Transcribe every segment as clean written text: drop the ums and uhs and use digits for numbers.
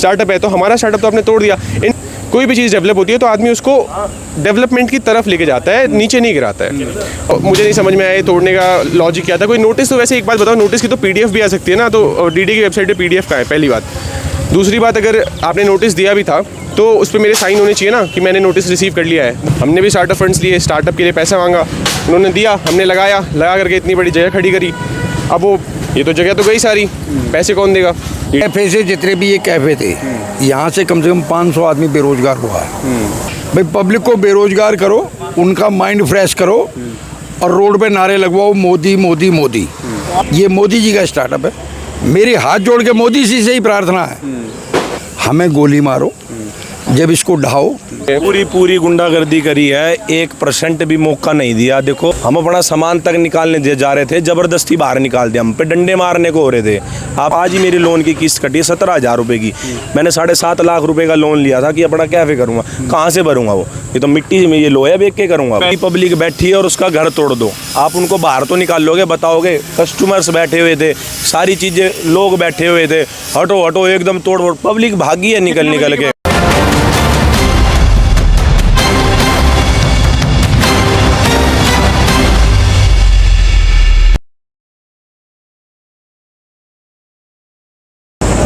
Startup है, तो हमारा स्टार्टअप तो आपने तोड़ दिया। कोई भी चीज़ डेवलप होती है तो आदमी उसको डेवलपमेंट की तरफ लेके जाता है, नीचे नहीं गिराता है। और मुझे नहीं समझ में आया तोड़ने का लॉजिक क्या था। कोई नोटिस, तो वैसे एक बात बताओ, नोटिस की तो पीडीएफ भी आ सकती है ना, तो डीडी की वेबसाइट पे पीडीएफ का है, पहली बात। दूसरी बात, अगर आपने नोटिस दिया भी था तो उस पर मेरे साइन होने चाहिए ना कि मैंने नोटिस रिसीव कर लिया है। हमने भी स्टार्टअप फंड्स लिए, स्टार्टअप के लिए पैसा मांगा, उन्होंने दिया, हमने लगा करके इतनी बड़ी जगह खड़ी करी। अब वो ये तो जगह तो गई सारी, पैसे कौन देगा? कैफे से जितने भी ये कैफे थे, यहाँ से कम 500 आदमी बेरोजगार हुआ है। भाई पब्लिक को बेरोजगार करो, उनका माइंड फ्रेश करो और रोड पे नारे लगवाओ मोदी मोदी मोदी। ये मोदी जी का स्टार्टअप है। मेरी हाथ जोड़ के मोदी जी से ही प्रार्थना है, हमें गोली मारो, जब इसको ढाओ। पूरी गुंडागर्दी करी है, 1% भी मौका नहीं दिया। देखो हम अपना सामान तक निकालने जा रहे थे, जबरदस्ती बाहर निकाल दिया, हम पे डंडे मारने को हो रहे थे। आप आज ही मेरी लोन की किस्त कटी 17,000 रुपए की। मैंने 7.5 लाख रुपए का लोन लिया था कि अपना कैफे करूंगा, कहाँ से भरूंगा? वो ये तो मिट्टी में ये लोया बेच के करूंगा। पब्लिक बैठी है और उसका घर तोड़ दो, आप उनको बाहर तो निकाल लोगे? बताओगे? कस्टमर्स बैठे हुए थे, सारी चीजें, लोग बैठे हुए थे, हटो हटो एकदम तोड़, पब्लिक भागी है निकल के।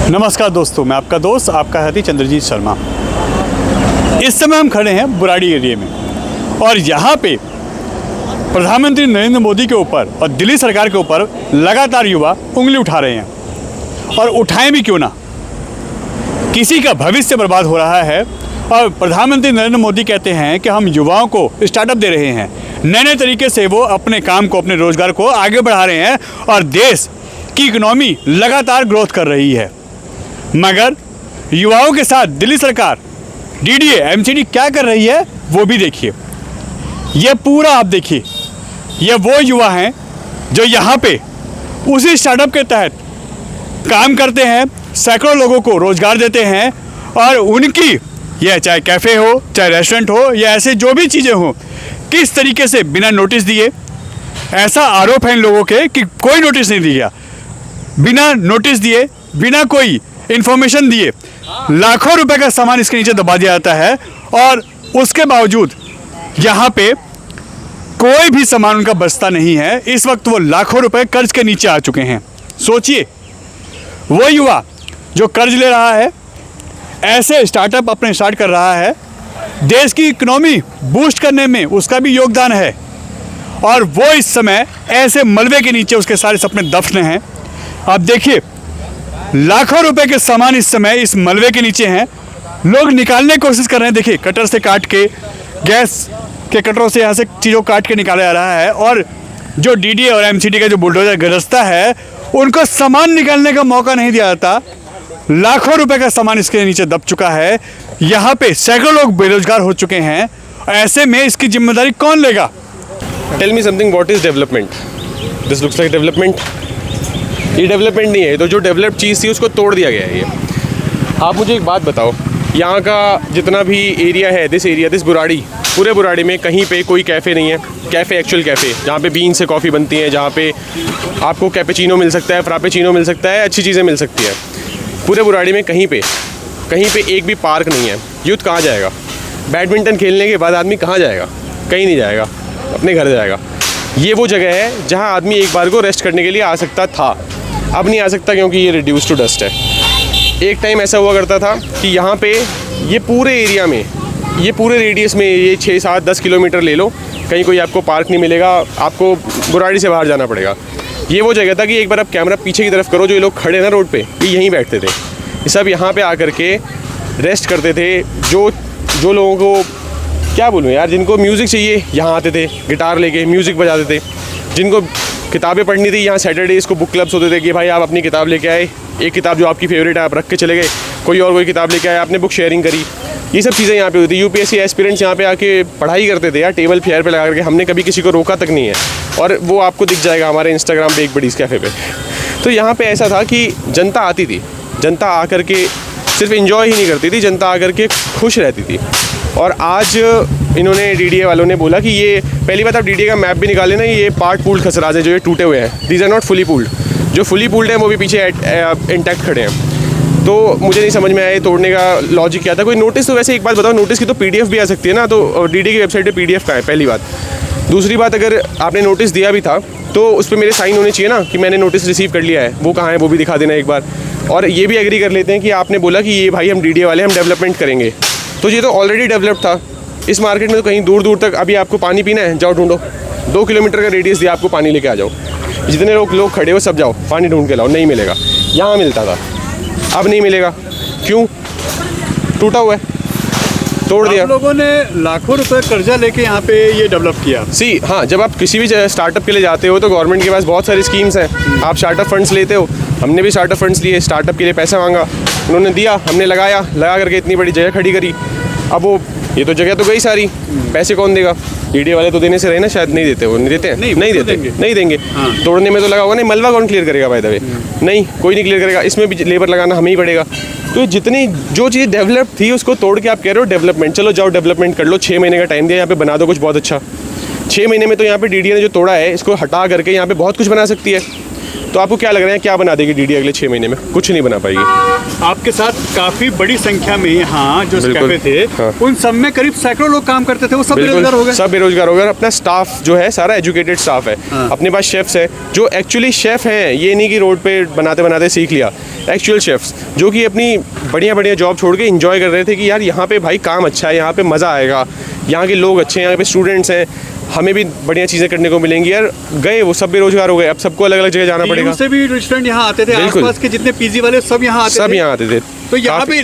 नमस्कार दोस्तों, मैं आपका दोस्त, आपका साथी चंद्रजीत शर्मा। इस समय हम खड़े हैं बुराड़ी एरिया में और यहाँ पे प्रधानमंत्री नरेंद्र मोदी के ऊपर और दिल्ली सरकार के ऊपर लगातार युवा उंगली उठा रहे हैं। और उठाएं भी क्यों ना, किसी का भविष्य बर्बाद हो रहा है और प्रधानमंत्री नरेंद्र मोदी कहते हैं कि हम युवाओं को स्टार्टअप दे रहे हैं। नए तरीके से वो अपने काम को, अपने रोजगार को आगे बढ़ा रहे हैं और देश की इकोनॉमी लगातार ग्रोथ कर रही है। मगर युवाओं के साथ दिल्ली सरकार, डीडीए, एमसीडी क्या कर रही है वो भी देखिए। ये पूरा आप देखिए, ये वो युवा हैं जो यहाँ पे उसी स्टार्टअप के तहत काम करते हैं, सैकड़ों लोगों को रोजगार देते हैं और उनकी, यह चाहे कैफ़े हो, चाहे रेस्टोरेंट हो, या ऐसे जो भी चीज़ें हो, किस तरीके से बिना नोटिस दिए, ऐसा आरोप है इन लोगों के कि कोई नोटिस नहीं दिया, बिना नोटिस दिए, बिना कोई इंफॉर्मेशन दिए लाखों रुपए का सामान इसके नीचे दबा दिया जाता है और उसके बावजूद यहाँ पे कोई भी सामान उनका बचता नहीं है। इस वक्त वो लाखों रुपए कर्ज के नीचे आ चुके हैं। सोचिए, वो युवा जो कर्ज ले रहा है, ऐसे स्टार्टअप अपने स्टार्ट कर रहा है, देश की इकोनॉमी बूस्ट करने में उसका भी योगदान है और वो इस समय ऐसे मलबे के नीचे उसके सारे सपने दफन हैं। आप देखिए, लाखों रुपए के सामान इस समय इस मलबे के नीचे हैं, लोग निकालने की कोशिश कर रहे हैं। देखिए, कटर से काट के, गैस के कटरों से यहाँ से चीज़ों काट के निकाला जा रहा है और जो डीडीए और एमसीडी का जो बुलडोजर गरजता है, उनको सामान निकालने का मौका नहीं दिया जाता। लाखों रुपए का सामान इसके नीचे दब चुका है। यहाँ पे सैकड़ों लोग बेरोजगार हो चुके हैं। ऐसे में इसकी जिम्मेदारी कौन लेगा? Tell me something, what is development? This looks like development. ये डेवलपमेंट नहीं है, तो जो डेवलप्ड चीज़ थी उसको तोड़ दिया गया है। ये आप मुझे एक बात बताओ, यहाँ का जितना भी एरिया है, दिस बुराड़ी, पूरे बुराड़ी में कहीं पे कोई कैफ़े नहीं है। कैफ़े, एक्चुअल कैफ़े, जहाँ पे बीन से कॉफ़ी बनती है, जहाँ पे आपको कैपेचिनो मिल सकता है, फ्रापेचिनो मिल सकता है, अच्छी चीज़ें मिल सकती हैं। पूरे बुराड़ी में कहीं पे एक भी पार्क नहीं है। यूथ कहाँ जाएगा? बैडमिंटन खेलने के बाद आदमी कहाँ जाएगा? कहीं नहीं जाएगा, अपने घर जाएगा। ये वो जगह है जहाँ आदमी एक बार को रेस्ट करने के लिए आ सकता था, अब नहीं आ सकता क्योंकि ये रिड्यूस टू डस्ट है। एक टाइम ऐसा हुआ करता था कि यहाँ पे ये पूरे एरिया में, ये पूरे रेडियस में, ये 6, 7, 10 किलोमीटर ले लो, कहीं कोई आपको पार्क नहीं मिलेगा, आपको बुराड़ी से बाहर जाना पड़ेगा। ये वो जगह था कि एक बार आप कैमरा पीछे की तरफ करो, जो ये लोग खड़े ना रोड पे, ये यहीं बैठते थे। ये सब यहाँ पे आकर के रेस्ट करते थे। जो लोगों को क्या बोलूँ यार, जिनको म्यूज़िक चाहिए यहाँ आते थे, गिटार लेके म्यूज़िक बजाते थे। जिनको किताबें पढ़नी थी, यहाँ सैटरडेज़ को बुक क्लब्स होते थे कि भाई आप अपनी किताब लेके आए, एक किताब जो आपकी फेवरेट है आप रख के चले गए, कोई किताब लेके आए, आपने बुक शेयरिंग करी। ये सब चीज़ें यहाँ पे होती थी। यूपीएससी एस्पिरेंट्स यहाँ पे आके पढ़ाई करते थे यार, टेबल फेयर पे लगा करके। हमने कभी किसी को रोका तक नहीं है और वो आपको दिख जाएगा हमारे इंस्टाग्राम पे, एक बड़ीज़ कैफ़े पे। तो यहाँ पे ऐसा था कि जनता आती थी, जनता आकर के सिर्फ एंजॉय ही नहीं करती थी, जनता आकर के खुश रहती थी। और आज इन्होंने, डीडीए वालों ने बोला कि ये, पहली बात आप डीडीए का मैप भी निकालें ना, ये पार्ट पूल्ड खसराज है जो ये टूटे हुए हैं। These are not fully pooled. जो फुली पूल्ड हैं वो भी पीछे इंटैक्ट खड़े हैं। तो मुझे नहीं समझ में आया ये तोड़ने का लॉजिक क्या था। कोई नोटिस तो वैसे एक बात बताओ, नोटिस की तो पीडीएफ भी आ सकती है ना, तो डीडी की वेबसाइट पे पीडीएफ का है, पहली बात। दूसरी बात, अगर आपने नोटिस दिया भी था तो उस पर मेरे साइन होने चाहिए ना कि मैंने नोटिस रिसीव कर लिया है, वो कहाँ है वो भी दिखा देना एक बार। और ये भी एग्री कर लेते हैं कि आपने बोला कि ये भाई हम डीडीए वाले हम डेवलपमेंट करेंगे, तो ये तो ऑलरेडी डेवलप था। इस मार्केट में तो कहीं दूर दूर तक अभी आपको पानी पीना है, जाओ ढूंढो, 2 किलोमीटर का रेडियस दिया आपको, पानी लेके आ जाओ। जितने लोग खड़े हो सब जाओ पानी ढूंढ के लाओ, नहीं मिलेगा। यहाँ मिलता था, अब नहीं मिलेगा। क्यों? टूटा हुआ है, तोड़ दिया। आप लोगों ने लाखों रुपए कर्जा लेके यहाँ पे ये डेवलप किया। हाँ, जब आप किसी भी स्टार्टअप के लिए जाते हो तो गवर्नमेंट के पास बहुत सारी स्कीम्स हैं, आप स्टार्टअप फंड्स लेते हो। हमने भी स्टार्टअप फंड्स लिए, स्टार्टअप के लिए पैसा मांगा, उन्होंने दिया, हमने लगा करके इतनी बड़ी जगह खड़ी करी। अब वो ये तो जगह तो गई सारी, पैसे कौन देगा? डीडीए वाले तो देने से रहे ना, शायद नहीं देते, वो नहीं देते हैं, नहीं देंगे। तोड़ने में तो लगा होगा, नहीं मलबा कौन क्लियर करेगा बाय द वे? नहीं, कोई नहीं क्लियर करेगा, इसमें भी लेबर लगाना हमें ही पड़ेगा। तो जितनी जो चीज़ डेवलप थी उसको तोड़ के आप कह रहे हो डेवलपमेंट, चलो जाओ डेवलपमेंट कर लो, 6 महीने का टाइम दिया, यहाँ पे बना दो कुछ बहुत अच्छा। 6 महीने में तो यहाँ पे डीडीए ने जो तोड़ा है इसको हटा करके यहाँ पे बहुत कुछ बना सकती है। तो आपको क्या लग रहा है क्या बना देगी डीडीए अगले 6 महीने में? कुछ नहीं बना पाएगी। आपके साथ काफी बड़ी संख्या में यहाँ जो बिल्कुल, कैफे थे, हाँ। उन सब में करीब सैकड़ों लोग काम करते थे, वो सब बेरोजगार हो गए। सब बेरोजगार हो गए। अपना स्टाफ जो है सारा एजुकेटेड स्टाफ है। अपने पास शेफ्स है जो एक्चुअली शेफ हैं, ये नहीं कि रोड पे बनाते बनाते सीख लिया। एक्चुअल शेफ्स जो कि अपनी बढ़िया जॉब छोड़ के इंजॉय कर रहे थे कि यार यहाँ पे भाई काम अच्छा है, यहाँ पे मज़ा आएगा, यहाँ के लोग अच्छे हैं, यहाँ पे स्टूडेंट्स हैं, हमें भी बढ़िया चीज़ें करने को मिलेंगी। यार गए वो सब बेरोजगार हो गए, अब सबको अलग अलग जगह जाना पड़ेगा। से भी रेस्टोरेंट यहाँ आते थे, आसपास के जितने पीजी वाले सब यहाँ आते थे। तो यहाँ पे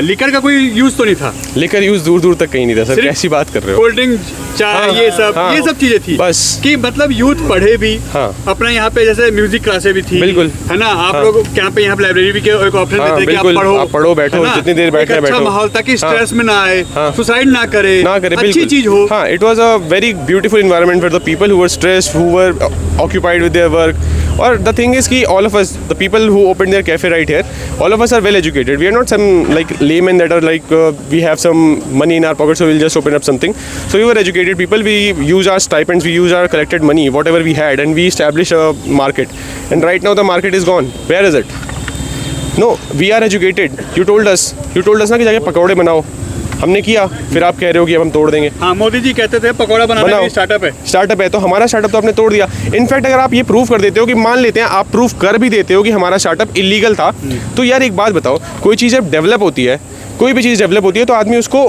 लिकर का कोई यूज तो नहीं था? लिकर यूज दूर दूर तक कहीं नहीं था सर, कैसी बात कर रहे हो? कोल्ड ड्रिंक, चाय, ये सब चीजें थी बस, कि मतलब यूथ पढ़े भी। अपना यहाँ पे जैसे म्यूजिक क्लासें भी थी, बिल्कुल, है ना। आप लोग यहाँ पे लाइब्रेरी भी एक ऑप्शन देते कि आप पढ़ो बैठो, जितनी देर बैठना बैठो, अच्छा माहौल ताकि स्ट्रेस में ना आए, सुसाइड ना करे, अच्छी चीज हो। हाँ, it was a very beautiful environment for the people who were stressed, who were occupied with their work. Or the thing is कि all of us, the people who opened their cafe right here, all of us are well educated. We are not some like laymen that are like we have some money in our pocket so we'll just open up something. So we were educated people. We use our stipends, we use our collected money, whatever we had, and we established a market. And right now the market is gone. Where is it? No, we are educated. You told us ना कि जाके पकौड़े बनाओ, हमने किया, फिर आप कह रहे हो कि अब हम तोड़ देंगे। हाँ, मोदी जी कहते थे पकौड़ा बनाना भी स्टार्टअप है, तो हमारा स्टार्टअप तो आपने तोड़ दिया। इनफैक्ट अगर आप ये प्रूफ कर देते हो कि मान लेते हैं आप प्रूफ कर भी देते हो कि हमारा स्टार्टअप इलीगल था, तो यार एक बात बताओ, कोई चीज़ जब डेवलप होती है, कोई भी चीज़ डेवलप होती है तो आदमी उसको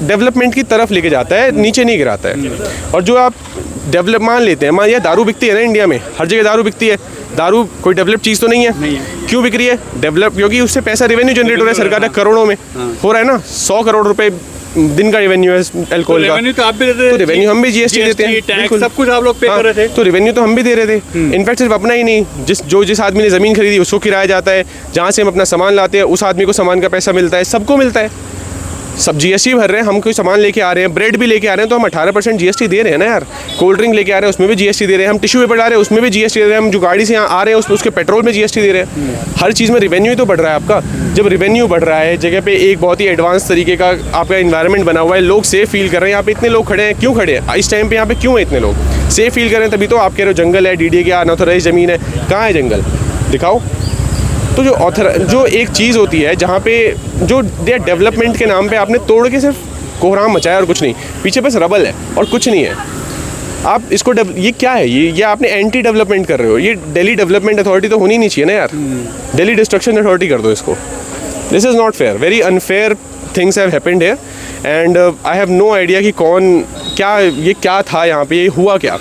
डेवलपमेंट की तरफ लेके जाता है, नीचे नहीं गिराता है। और जो आप डेवलप मान लेते हैं, मान लिया दारू बिकती है ना इंडिया में, हर जगह दारू बिकती है, दारू कोई डेवलप चीज़ तो नहीं है। क्यों बिक रही है? डेवलप, क्योंकि उससे पैसा रेवेन्यू जनरेट हो रहा है सरकार का, करोड़ों में हो रहा है ना, 100 करोड़ रुपए दिन का रेवेन्यू है अल्कोहल का। रेवेन्यू तो आप भी देते थे, तो रेवेन्यू हम भी जीएसटी देते हैं, टैक्स सब कुछ आप लोग पे कर रहे थे, तो रेवेन्यू तो हम भी दे रहे थे। इनफैक्ट सिर्फ अपना ही नहीं, जिस आदमी ने ज़मीन खरीदी उसको किराया जाता है, जहाँ से हम अपना सामान लाते हैं उस आदमी को सामान का पैसा मिलता है, सबको मिलता है। सब जीएसटी भर रहे हैं, हम कोई सामान लेके आ रहे हैं, ब्रेड भी लेके आ रहे हैं तो हम 18% जीएसटी दे रहे हैं ना यार। कोल्ड ड्रिंक लेके आ रहे हैं उसमें भी जीएसटी दे रहे हैं, हम टिश्यू पेपर ला रहे हैं उसमें भी जीएसटी दे रहे हैं, हम जो गाड़ी से यहाँ आ रहे हैं उसके पेट्रोल में जीएसटी दे रहे हैं। हर चीज़ में रेवेन्यू ही तो बढ़ रहा है आपका। जब रेवेन्यू बढ़ रहा है, जगह पे एक बहुत ही एडवांस तरीके का आपका इन्वायरमेंट बना हुआ है, लोग सेफ फील कर रहे हैं। यहाँ पे इतने लोग खड़े हैं, क्यों खड़े हैं इस टाइम पे? यहाँ पे क्यों है इतने लोग? सेफ फील कर रहे हैं तभी तो। आप कह रहे हो जंगल है, डीडीए की अनऑथराइज्ड ज़मीन है, कहाँ है जंगल? दिखाओ। तो जो एक चीज़ होती है जहाँ पे जो डेवलपमेंट के नाम पे आपने तोड़ के सिर्फ कोहराम मचाया और कुछ नहीं, पीछे बस रबल है और कुछ नहीं है। आप इसको ये क्या है? ये आपने एंटी डेवलपमेंट कर रहे हो। ये दिल्ली डेवलपमेंट अथॉरिटी तो होनी नहीं चाहिए ना यार, दिल्ली डिस्ट्रक्शन अथॉरिटी कर दो इसको। This is not fair, very unfair things have happened here and I have no idea कि ये क्या था यहाँ पे, ये हुआ क्या।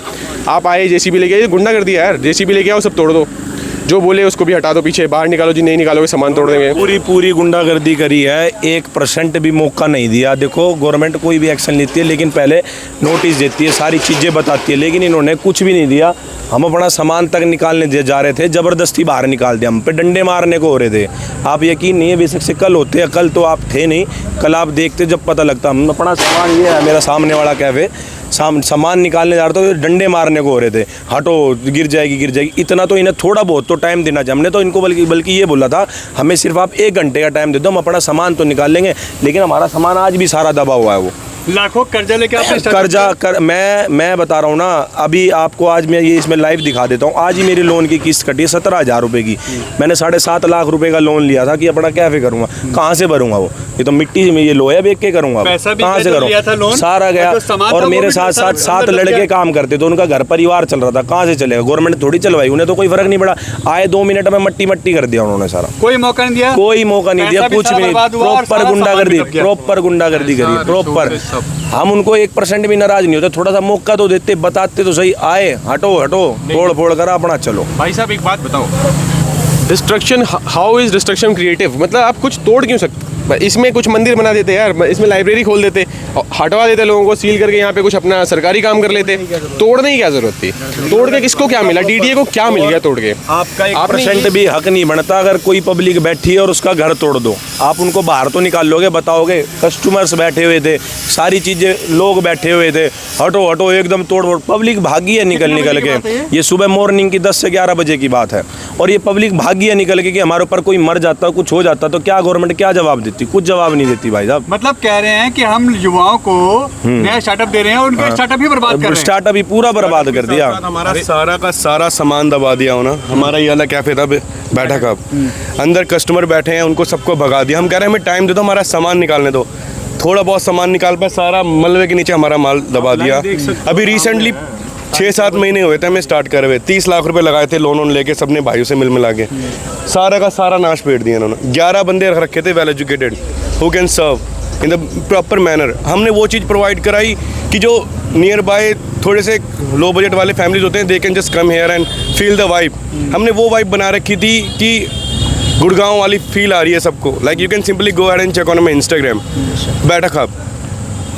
आप आए जेसीबी लेके, ये गुंडागर्दी है यार, जेसीबी लेके आओ सब तोड़ दो, जो बोले उसको भी हटा दो, पीछे बाहर निकालो जी, नहीं निकालोगे सामान तोड़ देंगे। पूरी गुंडागर्दी करी है, 1% भी मौका नहीं दिया। देखो गवर्नमेंट कोई भी एक्शन लेती है लेकिन पहले नोटिस देती है, सारी चीज़ें बताती है, लेकिन इन्होंने कुछ भी नहीं दिया। हम अपना सामान तक निकालने जा रहे थे, ज़बरदस्ती बाहर निकाल दिया, हम पे डंडे मारने को हो रहे थे। आप यकीन नहीं है, बेशक से कल होते हैं, कल तो आप थे नहीं, कल आप देखते जब पता लगता। हम अपना सामान, ये है मेरा सामने वाला कैफ़े, सामान निकालने जा रहा था, डंडे मारने को हो रहे थे, हटो गिर जाएगी। इतना तो इन्हें थोड़ा बहुत तो टाइम देना चाहिए। हमने तो इनको बल्कि ये बोला था, हमें सिर्फ आप 1 घंटे का टाइम दे दो, हम अपना सामान तो निकाल लेंगे, लेकिन हमारा सामान आज भी सारा दबा हुआ है। वो लाखों कर्जा लेके आपने startup मैं बता रहा हूँ ना, अभी आपको आज मैं ये इसमें लाइव दिखा देता हूँ। आज ही मेरी लोन की किस्त कटी है 17,000 रुपये की। मैंने 7.5 लाख रुपए का लोन लिया था कि अपना कैफे करूँगा। कहाँ से भरूंगा वो? ये तो मिट्टी में ये लोया बेच के करूँगा, कहाँ से करूँगा? सारा गया। और मेरे साथ साथ 7 लड़के काम करते, तो उनका घर परिवार चल रहा था, कहाँ से चलेगा? गवर्नमेंट थोड़ी चलवाई, उन्हें तो कोई फर्क नहीं पड़ा। आए 2 मिनट में मट्टी कर दिया उन्होंने सारा। कोई मौका नहीं दिया, कोई मौका नहीं दिया, कुछ भी नहीं। प्रॉपर गुंडागर्दी करी, प्रॉपर। हम उनको 1% भी नाराज नहीं होते, थोड़ा सा मौका तो देते, बताते तो सही। आए हटो तोड़ फोड़ कर अपना चलो। भाई साहब एक बात बताओ, destruction, how is destruction creative? मतलब आप कुछ तोड़ क्यों सकते? इसमें कुछ मंदिर बना देते यार, इसमें लाइब्रेरी खोल देते, हटवा देते लोगों को, सील करके यहाँ पे कुछ अपना सरकारी काम कर लेते। तोड़ने की क्या जरूरत थी? तोड़ के किसको क्या मिला? डीडीए को क्या मिल गया तोड़ के? आपका 1% भी हक नहीं बनता। अगर कोई पब्लिक बैठी है और उसका घर तोड़ दो, आप उनको बाहर तो निकाल लोगे? बताओगे कस्टमर्स बैठे हुए थे, सारी चीजें, लोग बैठे हुए थे, हटो एकदम तोड़ फोड़। पब्लिक भागी है निकल के। ये सुबह मॉर्निंग की 10 से 11 बजे की बात है, और ये पब्लिक भागी है निकल के कि हमारे ऊपर कोई मर जाता, कुछ हो जाता तो क्या गवर्नमेंट क्या जवाब देती? कुछ जवाब नहीं देती भाई साहब। मतलब कह रहे हैं कि हम युवाओं को नया स्टार्टअप दे रहे हैं और उनका स्टार्टअप ही बर्बाद कर रहे हैं। स्टार्टअप ही पूरा बर्बाद कर दिया। हमारा सारा का सारा सामान दबा दिया हो ना। हमारा ये वाला कैफे था बैठक, अब अंदर कस्टमर बैठे हैं, उनको सबको भगा दिया। हम कह रहे हैं हमें टाइम दे दो, हमारा सामान निकालने दो। थोड़ा बहुत सामान निकाल पाए, सारा मलबे के नीचे हमारा माल दबा दिया। अभी रिसेंटली 6-7 महीने हुए थे हमें स्टार्ट करे हुए, 30 लाख रुपए लगाए थे लोन लेके सबने भाइयों से मिला के। सारा का सारा नाश पेट दिया इन्होंने। 11 बंदे रखे थे well educated who can serve in the proper manner. हमने वो चीज़ प्रोवाइड कराई कि जो नियर बाय थोड़े से लो बजट वाले फैमिलीज होते हैं, they can just come here and feel the vibe. हमने वो वाइब बना रखी थी कि गुड़गांव वाली फील आ रही है सबको। Like you can simply go and check on my Instagram Baithak Hub.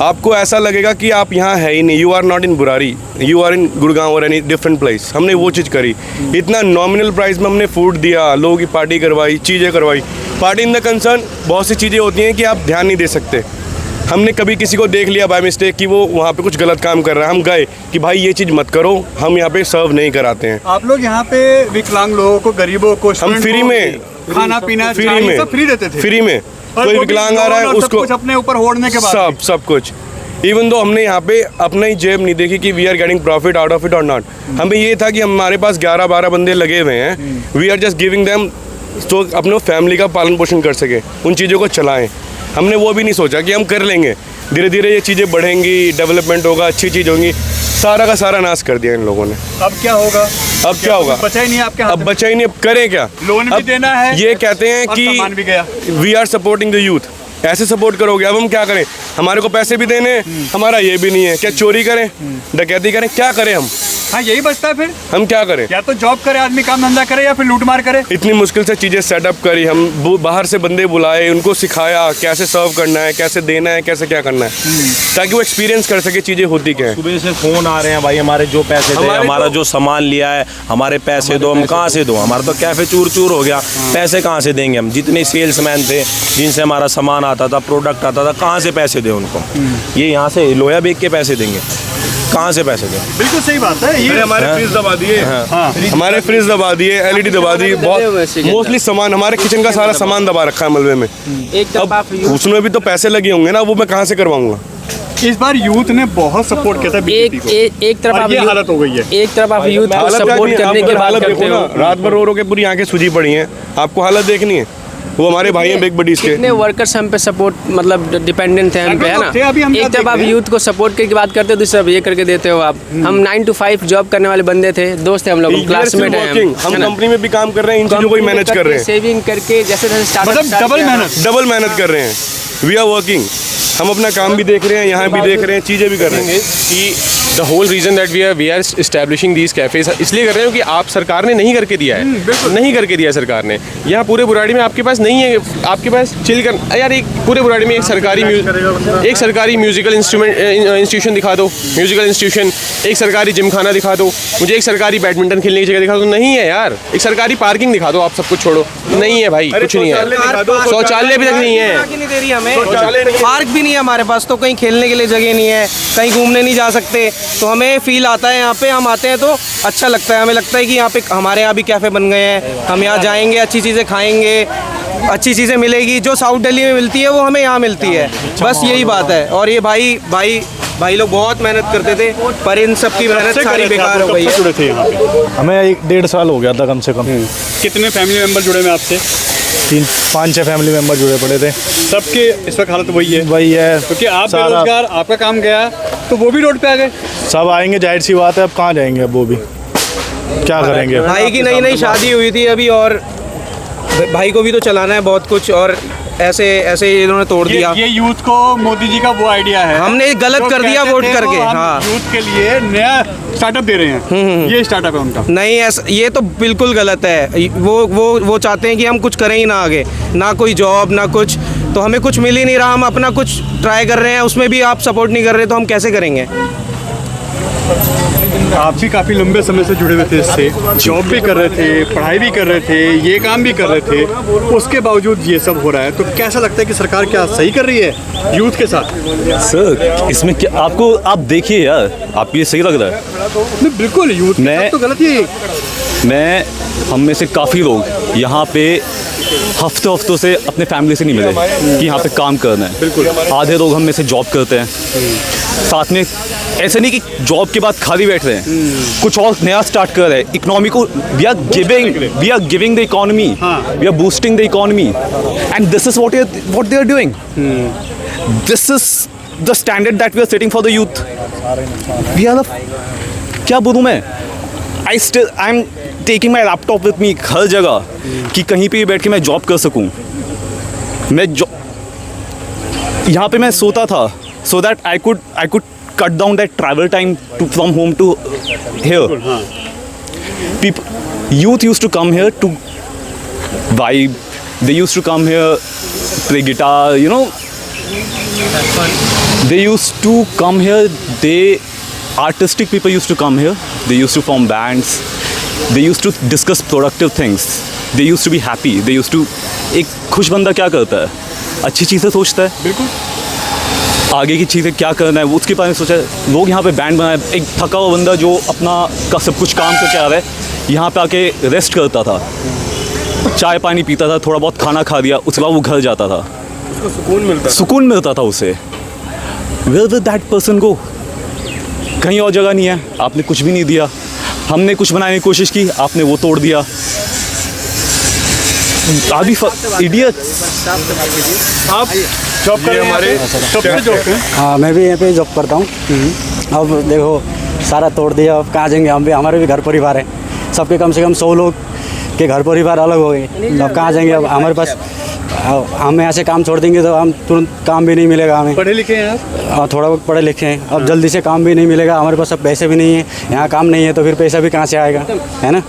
आपको ऐसा लगेगा कि आप यहाँ है ही नहीं, you are not in Burari, you are in Gurgaon और एनी डिफरेंट प्लेस। हमने वो चीज़ करी, इतना नॉमिनल प्राइस में हमने फूड दिया, लोगों की पार्टी करवाई, चीज़ें करवाई। पार्टी इन द कंसर्न बहुत सी चीज़ें होती हैं कि आप ध्यान नहीं दे सकते। हमने कभी किसी को देख लिया बाय मिस्टेक कि वो वहाँ पे कुछ गलत काम कर रहा है, हम गए कि भाई ये चीज़ मत करो, हम यहाँ पे सर्व नहीं कराते हैं। आप लोग यहाँ पे विकलांग लोगों को, गरीबों को, हम फ्री में खाना पीना फ्री देते थे। फ्री में कोई विकलांग आ रहा है उसको कुछ अपने ऊपर होड़ने के बाद सब कुछ। इवन दो हमने यहाँ पे अपना ही जेब नहीं देखी कि we are getting profit out of it और नॉट। हमें ये था कि हमारे पास 11-12 बंदे लगे हुए हैं, we are just giving them तो अपने फैमिली का पालन पोषण कर सके, उन चीज़ों को चलाएं। हमने वो भी नहीं सोचा कि हम कर लेंगे, धीरे धीरे ये चीज़ें बढ़ेंगी, डेवलपमेंट होगा, अच्छी चीज़ होंगी। सारा का सारा नाश कर दिया इन लोगों ने। अब क्या होगा? अब क्या होगा? बचा ही नहीं आपके हाथ अब बचा ही नहीं, अब करें क्या? लोन भी देना है, ये कहते हैं और सामान भी गया। कि we are supporting the youth. ऐसे सपोर्ट करोगे, अब हम क्या करें? हमारे को पैसे भी देने, हमारा ये भी नहीं है। क्या चोरी करें, डकैती करें, क्या करें हम? हाँ यही बचता है। फिर हम क्या करें? या तो जॉब करे आदमी, काम धंधा करे, या फिर लूट मार करे। इतनी मुश्किल से चीज़ें सेटअप करी, हम बाहर से बंदे बुलाए, उनको सिखाया कैसे सर्व करना है, कैसे देना है, कैसे क्या करना है, ताकि वो एक्सपीरियंस कर सके चीज़ें होती क्या है। सुबह से फ़ोन आ रहे हैं भाई, हमारे जो पैसे थे, हमारा जो सामान लिया है, हमारे पैसे दो। हम कहाँ से दो? हमारा तो कैफे चूर चूर हो गया, पैसे कहाँ से देंगे हम? जितने सेल्समैन थे जिनसे हमारा सामान आता था, प्रोडक्ट आता था, कहाँ से पैसे दें उनको? ये यहाँ से लोया बेच के पैसे देंगे, कहाँ से पैसे दें? बिल्कुल सही बात है। ये हमारे फ्रिज दबा दिए, हमारे फ्रिज दबा दिए, एलईडी दबा दी, बहुत मोस्टली सामान, हमारे किचन का सारा सामान दबा रखा है मलबे में। अब उसमें भी तो पैसे लगे होंगे ना, वो मैं कहाँ से करवाऊंगा? इस बार यूथ ने बहुत सपोर्ट किया था बीजेपी को। एक तरफ आप ये हालत हो गई है। एक तरफ आप यूथ को सपोर्ट करने के बाद करते हो, रात भर रो के पूरी आंखें सूजी पड़ी हैं। आपको हालत देखनी है, वो हमारे भाई हैं बिग बडीज के। कितने वर्कर्स हम पे सपोर्ट, मतलब डिपेंडेंट हैं हम पे, है ना। एक तरफ आप यूथ को सपोर्ट की बात करते हो, दूसरी तरफ ये करके देते हो आप। हम 9 to 5 जॉब करने वाले बंदे थे, दोस्त थे हम लोग, क्लासमेट हैं हम कंपनी में भी काम कर रहे हैं, इन चीज़ों को ही मैनेज कर रहे हैं, सेविंग करके जैसे मतलब डबल मेहनत कर रहे हैं। वी आर वर्किंग, हम अपना काम भी देख रहे हैं, यहाँ भी देख रहे हैं, चीज़ें भी कर रहे हैं। कि the whole reason that we are establishing these cafes इसलिए कर रहे हो कि आप सरकार ने नहीं करके दिया है, नहीं करके दिया सरकार ने। यहाँ पूरे बुराड़ी में आपके पास नहीं है, आपके पास चिल कर यार, एक पूरे बुराड़ी में एक सरकारी म्यूजिकल इंस्टीट्यूशन दिखा दो, म्यूजिकल इंस्टीट्यूशन, एक सरकारी जिम खाना दिखा दो, मुझे एक सरकारी बैडमिंटन खेलने की जगह दिखा दो। नहीं है यार, एक सरकारी पार्किंग दिखा दो, आप सब कुछ छोड़ो, नहीं है भाई, कुछ नहीं है। शौचालय भी तक नहीं है, नहीं दे रही हमें, पार्क भी नहीं है हमारे पास, तो कहीं खेलने के लिए जगह नहीं है, कहीं घूमने नहीं जा सकते। तो हमें फील आता है यहाँ पे, हम आते हैं तो अच्छा लगता है, हमें लगता है कि यहाँ पे हमारे यहाँ भी कैफ़े बन गए हैं, हम यहाँ जाएंगे, अच्छी चीज़ें खाएंगे, अच्छी चीज़ें मिलेगी। जो साउथ दिल्ली में मिलती है वो हमें यहाँ मिलती है, बस यही बात है। और ये भाई लोग बहुत मेहनत करते थे, पर इन सब की मेहनत सारी बेकार हो गई है। जुड़े थे यहाँ पे? हमें 1.5 साल हो गया था कम से कम। कितने फैमिली मेंबर जुड़े हुए आपसे? 5-6 फैमिली मेंबर जुड़े पड़े थे। सबके इस वक्त हालत वही है? वही है, क्योंकि आप सारा- बेरोजगार, आपका काम गया तो वो भी रोड पे आ गए। सब आएंगे, जाहिर सी बात है। अब कहाँ जाएंगे, अब वो भी क्या करेंगे। भाई की नई शादी हुई थी अभी, और भाई को भी तो चलाना है बहुत कुछ, और ऐसे इन्होंने तोड़ दिया। ये यूथ को मोदी जी का वो आइडिया है, हमने गलत कर दिया वोट करके। हाँ, यूथ के लिए नया स्टार्टअप दे रहे हैं, ये स्टार्टअप है उनका। नहीं, ऐसा ये तो बिल्कुल गलत है। वो चाहते हैं कि हम कुछ करें ही ना आगे, ना कोई जॉब ना कुछ, तो हमें कुछ मिल ही नहीं रहा। हम अपना कुछ ट्राई कर रहे हैं, उसमें भी आप सपोर्ट नहीं कर रहे, तो हम कैसे करेंगे। आप भी काफ़ी लंबे समय से जुड़े हुए थे इससे, जॉब भी कर रहे थे, पढ़ाई भी कर रहे थे, ये काम भी कर रहे थे, उसके बावजूद ये सब हो रहा है। तो कैसा लगता है कि सरकार क्या सही कर रही है यूथ के साथ? सर इसमें क्या आपको, आप देखिए यार, आपको ये सही लग रहा है? नहीं, बिल्कुल यूथ के साथ तो गलत ही है। मैं हम में से काफ़ी लोग यहाँ पे हफ्तों से अपने फैमिली से नहीं मिले कि यहाँ पे काम करना है। बिल्कुल, आधे लोग हम में से जॉब करते हैं साथ में। ऐसे नहीं कि जॉब के बाद खाली बैठ रहे हैं, कुछ और नया स्टार्ट कर रहे हैं। इकोनॉमी को we are giving the economy, we are boosting the economy, and this is what they are doing. This is the standard that we are setting for the youth. We are क्या बोलूँ मैं, I am taking my laptop with me हर जगह कि कहीं पे भी बैठ के मैं जॉब कर सकूं। मैं यहाँ पे मैं सोता था so that I could cut down that travel time from home to here. Youth used to come here to vibe. They used to come here, play guitar, you know. They used to come here. Artistic people used to come here. They used to form bands. They used to discuss productive things. They used to be happy. They used to. एक खुश बंदा क्या करता है? अच्छी चीज़ें सोचता है। बिल्कुल। आगे की चीज़ें क्या करना है वो उसके बारे में सोचा है। लोग यहाँ पे बैंड बनाए। एक थका हुआ बंदा जो अपना का सब कुछ काम करके आ रहा है, यहाँ पे आके रेस्ट करता था, चाय पानी पीता था, थोड़ा बहुत खाना खा दिया, उसके बाद वो घर जाता था, उसको सुकून मिलता था उसे। Where will that person go? कहीं और जगह नहीं है। आपने कुछ भी नहीं दिया, हमने कुछ बनाने की कोशिश की, आपने वो तोड़ दिया। अभी इडियट। आप जॉब कर रहे हैं हमारे जॉब हैं? हाँ, मैं भी यहाँ पे जॉब करता हूँ। अब देखो सारा तोड़ दिया, अब कहाँ जाएंगे हम भी, हमारे भी घर परिवार है सबके, कम से कम 100 लोग के घर परिवार अलग हो गए। अब कहाँ जाएंगे, अब हमारे पास हम यहाँ से काम छोड़ देंगे तो हम तुरंत काम भी नहीं मिलेगा हमें। पढ़े लिखे हैं आप? थोड़ा बहुत पढ़े लिखे हैं। अब जल्दी से काम भी नहीं मिलेगा, हमारे पास अब पैसे भी नहीं है, यहाँ काम नहीं है तो फिर पैसा भी कहाँ से आएगा, है ना।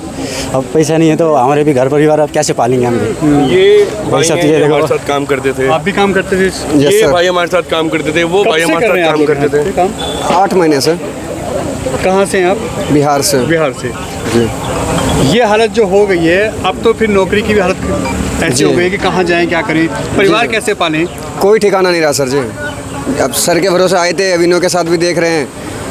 अब पैसा नहीं है तो हमारे भी घर परिवार अब कैसे पालेंगे हम भी। ये भाई सब चीज़ें हमारे साथ काम करते थे। आप भी काम करते थे? ये भाई हमारे साथ काम करते थे, वो भाई हमारे साथ काम करते थे। 8 महीने से। कहाँ से हैं आप? बिहार से। बिहार से जी। ये हालत जो हो गई है, अब तो फिर नौकरी की भी हालत ऐसी हो गई है कि कहाँ जाएं, क्या करें, परिवार कैसे पालें? कोई ठिकाना नहीं रहा सर जी। अब सर के भरोसे आए थे, अभी इन्हों के साथ भी देख रहे हैं।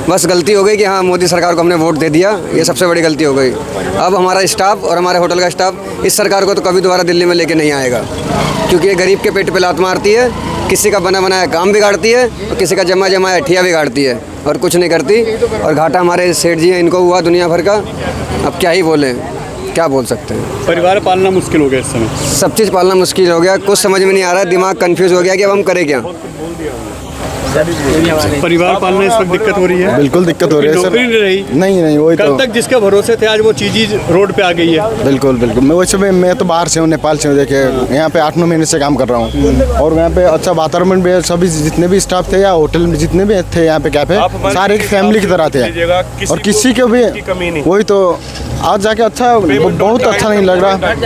बस गलती हो गई कि हाँ, मोदी सरकार को हमने वोट दे दिया, ये सबसे बड़ी गलती हो गई। अब हमारा स्टाफ और हमारे होटल का स्टाफ इस सरकार को तो कभी दोबारा दिल्ली में लेके नहीं आएगा, क्योंकि ये गरीब के पेट पे लात मारती है, किसी का बना बनाया काम बिगाड़ती है और किसी का जमा जमाया ठिया बिगाड़ती है और कुछ नहीं करती। और घाटा हमारे सेठ जी हैं, इनको हुआ दुनिया भर का। अब क्या ही बोलें, क्या बोल सकते हैं। परिवार पालना मुश्किल हो गया इस समय, सब चीज़ पालना मुश्किल हो गया, कुछ समझ में नहीं आ रहा है, दिमाग कंफ्यूज हो गया कि अब हम करें क्या। परिवार पालने इस वक्त दिक्कत हो रही है? बिल्कुल दिक्कत हो रही है सर। नौकरी नहीं रही? नहीं वही कल तो। तक जिसके भरोसे थे आज वो चीज़ रोड पे आ गई है। बिल्कुल मैं वैसे भी मैं तो बाहर से हूँ, नेपाल से हूँ। देखिए यहाँ पे 8-9 महीने से काम कर रहा हूँ और यहाँ पे अच्छा वातावरण भी, सभी जितने भी स्टाफ थे या होटल में जितने भी थे यहाँ पे कैफे, सारे एक फैमिली की तरह थे और किसी के भी वही तो आज जाके अच्छा बहुत अच्छा नहीं लग रहा। गाँव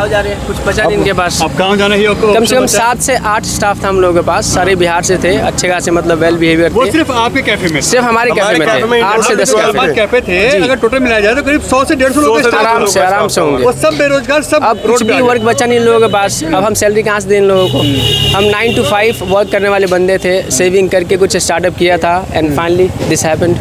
जा रहे हैं, कुछ बचा नहीं इनके पास। अब गाँव जाना ही कम से कम 7 से 8 स्टाफ था हम लोगों के पास, सारे बिहार से थे, अच्छे खासे मतलब वेल बिहेवियर वो थे। सिर्फ आपके कैफे में? सिर्फ हमारे कैफे में थे, 8 से 10 कैफे थे। अगर टोटल मिलाया जाए तो करीब 100 से 150 लोग आराम से होंगे। वो सब बेरोजगार, सब अब कुछ भी वर्क बचा नहीं इन लोगों के पास। अब हम सैलरी कहाँ से दें इन लोगों को। हम 9 to 5 वर्क करने वाले बंदे थे, सेविंग करके कुछ स्टार्टअप किया था एंड फाइनली दिस हैपेंड।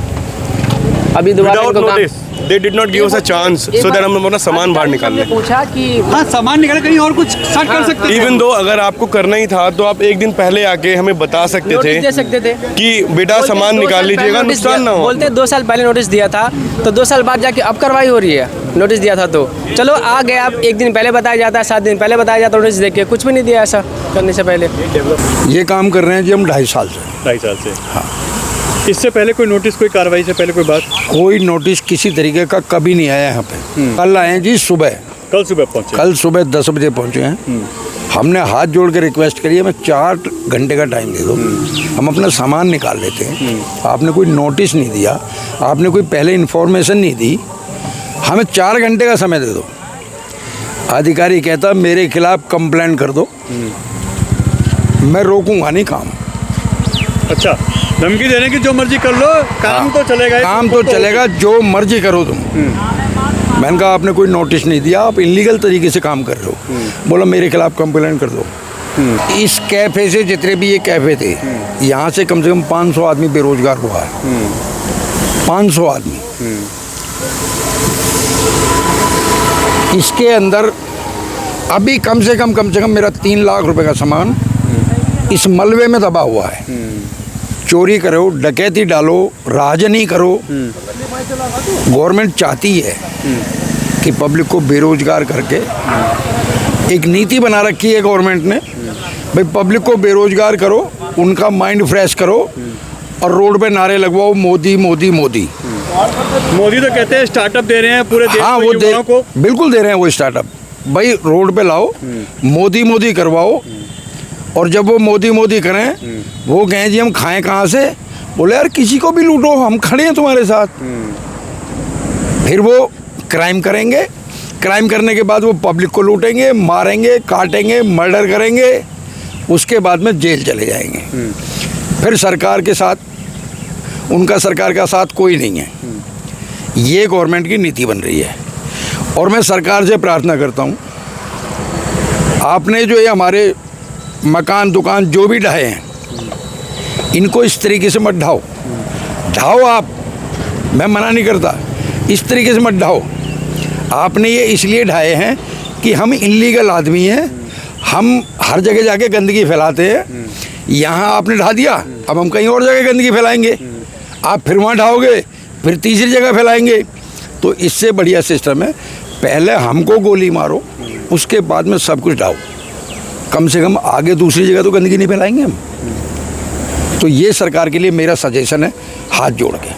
अभी दोबारा इनको काम they did not give us a chance so that हम अपना सामान बाहर निकाल लें। पूछा कि हाँ, सामान निकाले कहीं और कुछ स्टार्ट कर सकते थे। इवन दो अगर आपको करना ही था तो आप एक दिन पहले आके हमें बता सकते नोटिस थे दे सकते थे कि बेटा सामान निकाल लीजिएगा, नुकसान ना हो। बोलते 2 साल पहले नोटिस दिया था, तो 2 साल बाद जाके अब कार्रवाई हो रही है। नोटिस दिया था तो चलो आ गया, आप 1 दिन पहले बताया जाता है, 7 दिन पहले बताया जाता है, नोटिस देके कुछ भी नहीं दिया ऐसा करने से पहले। ये काम कर रहे हैं जी हम 2.5 साल से। 2.5 साल से। हाँ, इससे पहले कोई नोटिस, कोई कार्रवाई से पहले कोई बात? कोई नोटिस किसी तरीके का कभी नहीं आया यहाँ पे। कल आए हैं जी सुबह, कल सुबह पहुँचे? कल सुबह 10 बजे पहुँचे हैं। हमने हाथ जोड़ के रिक्वेस्ट करी है, हमें 4 घंटे का टाइम दे दो, हम अपना सामान निकाल लेते हैं। आपने कोई नोटिस नहीं दिया, आपने कोई पहले इन्फॉर्मेशन नहीं दी, हमें 4 घंटे का समय दे दो। अधिकारी कहता मेरे खिलाफ कंप्लेंट कर दो, मैं रोकूंगा नहीं काम। अच्छा, धमकी देने की जो मर्जी कर लो, काम तो चलेगा, काम तो चलेगा, जो मर्जी करो तुम। मैंने कहा आपने कोई नोटिस नहीं दिया, आप इलीगल तरीके से काम कर रहे हो। बोला मेरे खिलाफ कंप्लेंट कर दो। इस कैफ़े से जितने भी ये कैफ़े थे, यहाँ से कम 500 आदमी बेरोजगार हुआ है। 500 आदमी। इसके अंदर अभी कम से कम मेरा 3 लाख रुपए का सामान इस मलबे में दबा हुआ है। चोरी करो, डकैती डालो, राजनी करो। गवर्नमेंट चाहती है कि पब्लिक को बेरोजगार करके, एक नीति बना रखी है गवर्नमेंट ने, भाई पब्लिक को बेरोजगार करो, उनका माइंड फ्रेश करो और रोड पे नारे लगवाओ मोदी मोदी मोदी। मोदी तो कहते हैं स्टार्टअप दे रहे हैं पूरे देश हाँ, वो युवाओं को। बिल्कुल दे रहे हैं वो स्टार्टअप। भाई रोड पे लाओ, मोदी मोदी करवाओ, और जब वो मोदी मोदी करें, वो कहें जी हम खाएं कहाँ से, बोले यार किसी को भी लूटो, हम खड़े हैं तुम्हारे साथ। फिर वो क्राइम करेंगे, क्राइम करने के बाद वो पब्लिक को लूटेंगे, मारेंगे, काटेंगे, मर्डर करेंगे, उसके बाद में जेल चले जाएंगे। फिर सरकार के साथ, उनका सरकार का साथ कोई नहीं है। ये गवर्नमेंट की नीति बन रही है। और मैं सरकार से प्रार्थना करता हूँ, आपने जो ये हमारे मकान दुकान जो भी ढाए हैं, इनको इस तरीके से मत ढाओ। ढाओ आप, मैं मना नहीं करता, इस तरीके से मत ढाओ। आपने ये इसलिए ढाए हैं कि हम इल्लीगल आदमी हैं, हम हर जगह जाके गंदगी फैलाते हैं। यहाँ आपने ढा दिया, अब हम कहीं और जगह गंदगी फैलाएंगे, आप फिर वहाँ ढाओगे, फिर तीसरी जगह फैलाएंगे। तो इससे बढ़िया सिस्टम है, पहले हमको गोली मारो, उसके बाद में सब कुछ ढाओ। कम से कम आगे दूसरी जगह तो गंदगी नहीं फैलाएंगे हम। तो ये सरकार के लिए मेरा सजेशन है, हाथ जोड़ के।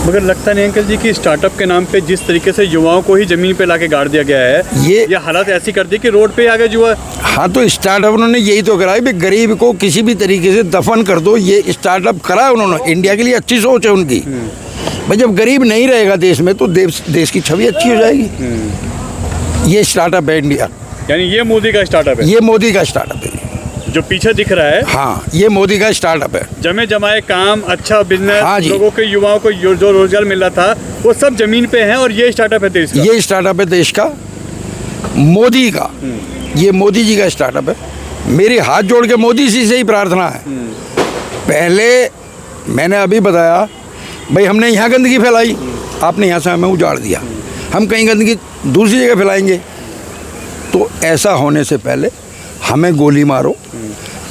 मगर लगता नहीं अंकल जी कि स्टार्टअप के नाम पे जिस तरीके से युवाओं को ही जमीन पे लाके गाड़ दिया गया है, ये हालत ऐसी कर दी कि रोड पे आ गए युवा। हाँ, तो स्टार्टअप उन्होंने यही तो करा है कि गरीब को किसी भी तरीके से दफन कर दो, ये स्टार्टअप करा है उन्होंने। इंडिया के लिए अच्छी सोच है उनकी। भाई जब गरीब नहीं रहेगा देश में तो देश की छवि अच्छी हो जाएगी। ये स्टार्टअप है इंडिया, यानी ये मोदी का स्टार्टअप है। ये मोदी का स्टार्टअप है जो पीछे दिख रहा है। हाँ, ये मोदी का स्टार्टअप है। जमे जमाए काम, अच्छा बिजनेस, हाँ जी। लोगों के युवाओं को जो रोजगार मिल रहा था वो सब जमीन पे है, और ये स्टार्टअप है देश का। ये स्टार्टअप है देश का, मोदी का। ये मोदी जी का स्टार्टअप है। मेरी हाथ जोड़ के मोदी जी से ही प्रार्थना है। पहले मैंने अभी बताया, भाई हमने यहाँ गंदगी फैलाई, आपने यहाँ से हमें उजाड़ दिया, हम कहीं गंदगी दूसरी जगह फैलाएंगे। तो ऐसा होने से पहले हमें गोली मारो,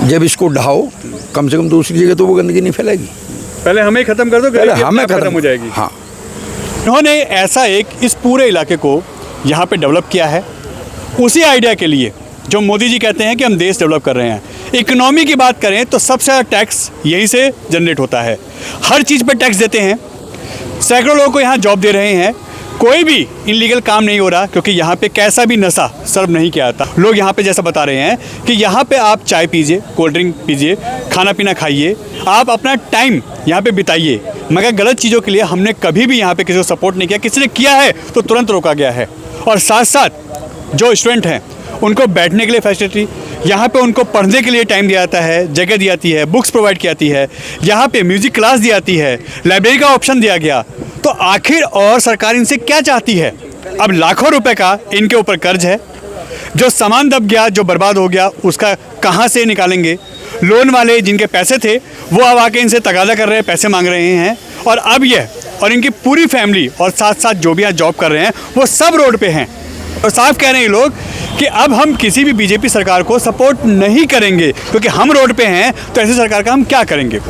जब इसको ढाओ, कम से कम दूसरी जगह तो वो गंदगी नहीं फैलेगी। पहले हमें खत्म कर दो, पहले हमें खत्म हो जाएगी। हाँ, उन्होंने ऐसा एक इस पूरे इलाके को यहाँ पे डेवलप किया है, उसी आइडिया के लिए जो मोदी जी कहते हैं कि हम देश डेवलप कर रहे हैं। इकोनॉमी की बात करें तो सबसे ज़्यादा टैक्स यहीं से जनरेट होता है, हर चीज़ पर टैक्स देते हैं। सैकड़ों लोगों को यहाँ जॉब दे रहे हैं, कोई भी इलीगल काम नहीं हो रहा, क्योंकि यहाँ पे कैसा भी नशा सर्व नहीं किया जाता। लोग यहाँ पे जैसा बता रहे हैं कि यहाँ पे आप चाय पीजिए, कोल्ड ड्रिंक पीजिए, खाना पीना खाइए, आप अपना टाइम यहाँ पे बिताइए, मगर गलत चीज़ों के लिए हमने कभी भी यहाँ पे किसी को सपोर्ट नहीं किया। किसी ने किया है तो तुरंत रोका गया है। और साथ साथ जो स्टूडेंट हैं उनको बैठने के लिए फैसिलिटी, यहाँ पे उनको पढ़ने के लिए टाइम दिया जाता है, जगह दी जाती है, बुक्स प्रोवाइड की जाती है, यहाँ पे म्यूज़िक क्लास दी जाती है, लाइब्रेरी का ऑप्शन दिया गया। तो आखिर और सरकार इनसे क्या चाहती है? अब लाखों रुपए का इनके ऊपर कर्ज है, जो सामान दब गया, जो बर्बाद हो गया, उसका कहाँ से निकालेंगे? लोन वाले जिनके पैसे थे वो अब आके इनसे तगादा कर रहे हैं, पैसे मांग रहे हैं, और अब यह और इनकी पूरी फैमिली और साथ साथ जो भी यहाँ जॉब कर रहे हैं वो सब रोड पे हैं। और साफ कह रहे हैं ये लोग कि अब हम किसी भी बीजेपी सरकार को सपोर्ट नहीं करेंगे, क्योंकि हम रोड पे हैं तो ऐसी सरकार का हम क्या करेंगे।